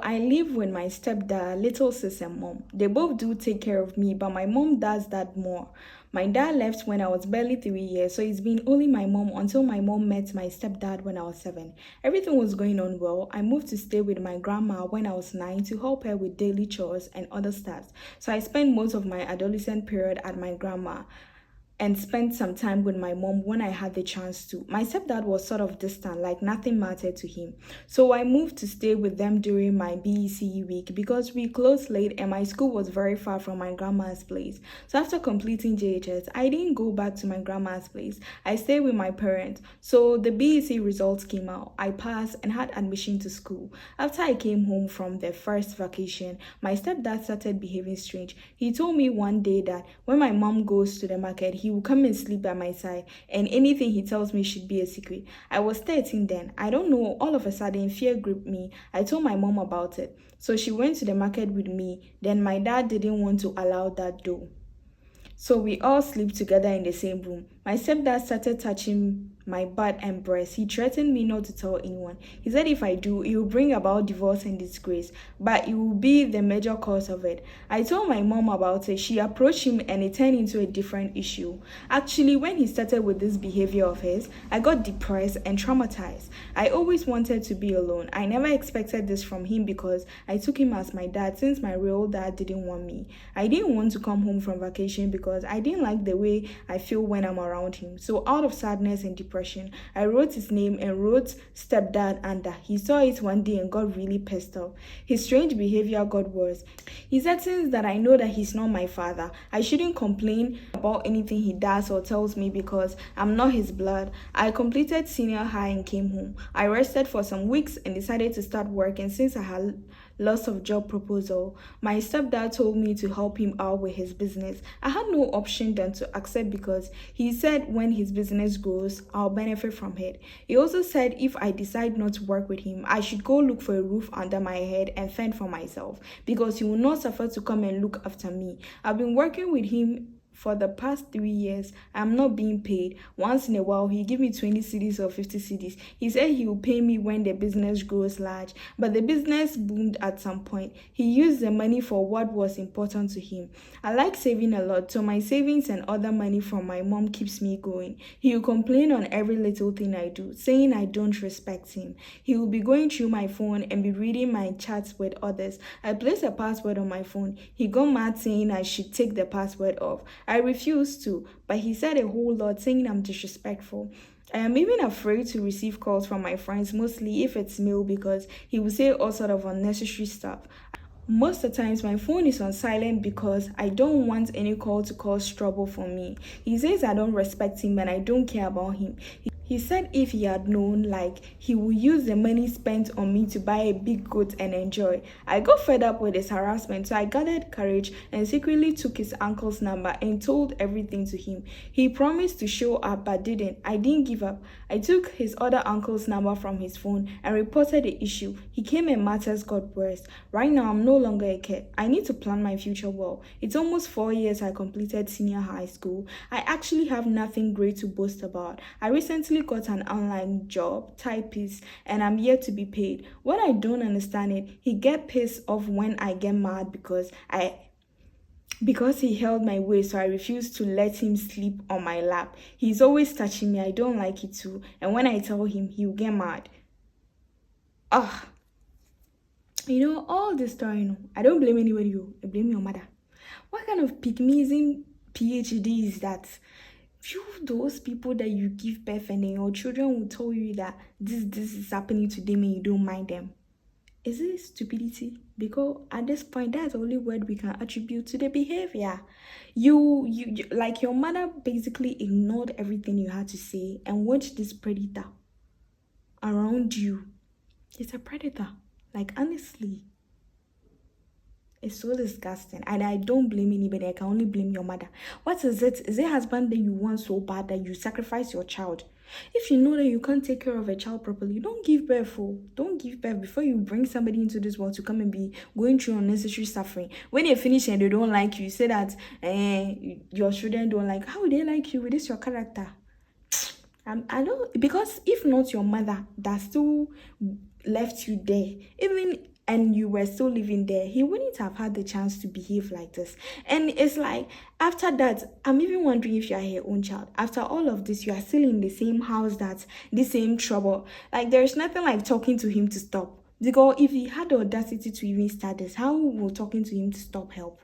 I live with my stepdad, little sis, and mom. They both do take care of me, but my mom does that more. My dad left when I was barely 3 years, so it's been only my mom until my mom met my stepdad when I was 7. Everything was going on well. I moved to stay with my grandma when I was 9 to help her with daily chores and other stuff. So I spent most of my adolescent period at my grandma and spent some time with my mom when I had the chance to. My stepdad was sort of distant, like nothing mattered to him. So I moved to stay with them during my BECE week because we closed late and my school was very far from my grandma's place. So after completing JHS, I didn't go back to my grandma's place. I stayed with my parents. So the BEC results came out. I passed and had admission to school. After I came home from the first vacation, my stepdad started behaving strange. He told me one day that when my mom goes to the market, he will come and sleep by my side, and anything he tells me should be a secret. I was 13 then. I don't know, all of a sudden fear gripped me. I told my mom about it. So she went to the market with me. Then my dad didn't want to allow that though. So we all sleep together in the same room. My stepdad started touching my butt and breast. He threatened me not to tell anyone. He said if I do, it will bring about divorce and disgrace, but it will be the major cause of it. I told my mom about it. She approached him and it turned into a different issue. Actually, when he started with this behavior of his, I got depressed and traumatized. I always wanted to be alone. I never expected this from him because I took him as my dad since my real dad didn't want me. I didn't want to come home from vacation because I didn't like the way I feel when I'm around him. So out of sadness and depression, I wrote his name and wrote stepdad under. He saw it one day and got really pissed off. His strange behavior got worse. He said since that I know that he's not my father, I shouldn't complain about anything he does or tells me because I'm not his blood. I completed senior high and came home. I rested for some weeks and decided to start working since I had lots of job proposal. My stepdad told me to help him out with his business. I had no option than to accept because he said when his business grows, I'll benefit from it. He also said if I decide not to work with him, I should go look for a roof under my head and fend for myself because he will not suffer to come and look after me. I've been working with him for the past 3 years. I'm not being paid. Once in a while, he give me 20 cedis or 50 cedis. He said he will pay me when the business grows large, but the business boomed at some point. He used the money for what was important to him. I like saving a lot, so my savings and other money from my mom keeps me going. He will complain on every little thing I do, saying I don't respect him. He will be going through my phone and be reading my chats with others. I placed a password on my phone. He got mad saying I should take the password off. I refused to, but he said a whole lot saying I'm disrespectful. I am even afraid to receive calls from my friends, mostly if it's male, because he will say all sort of unnecessary stuff. Most of the times my phone is on silent because I don't want any call to cause trouble for me. He says I don't respect him and I don't care about him. He said if he had known, like, he would use the money spent on me to buy a big goat and enjoy. I got fed up with his harassment, so I gathered courage and secretly took his uncle's number and told everything to him. He promised to show up but didn't. I didn't give up. I took his other uncle's number from his phone and reported the issue. He came and matters got worse. Right now, I'm no longer a kid. I need to plan my future well. It's almost 4 years I completed senior high school. I actually have nothing great to boast about. I recently got an online job, typist, and I'm yet to be paid. When I don't understand it, he get pissed off when I get mad because he held my waist, so I refuse to let him sleep on my lap. He's always touching me. I don't like it too. And when I tell him, he'll get mad. All this story, I don't blame anybody. I blame your mother. What kind of pygmism PhD is that? Those people that you give birth and then your children will tell you that this is happening to them and you don't mind them. Is it stupidity? Because at this point, that's the only word we can attribute to the behavior. You like your mother basically ignored everything you had to say and watched this predator around you. It's a predator. Like, honestly, it's so disgusting. And I don't blame anybody. I can only blame your mother. What is it? Is it husband that you want so bad that you sacrifice your child? If you know that you can't take care of a child properly, don't give birth. Don't give birth before you bring somebody into this world to come and be going through unnecessary suffering. When they finish and they don't like you, you say that your children don't like. How would they like you with this your character? I don't, because if not your mother that still left you there, even and you were still living there, he wouldn't have had the chance to behave like this. And it's like, after that, I'm even wondering if you are her own child. After all of this, you are still in the same house, that's the same trouble. Like, there's nothing like talking to him to stop. Because if he had the audacity to even start this, how will talking to him to stop help?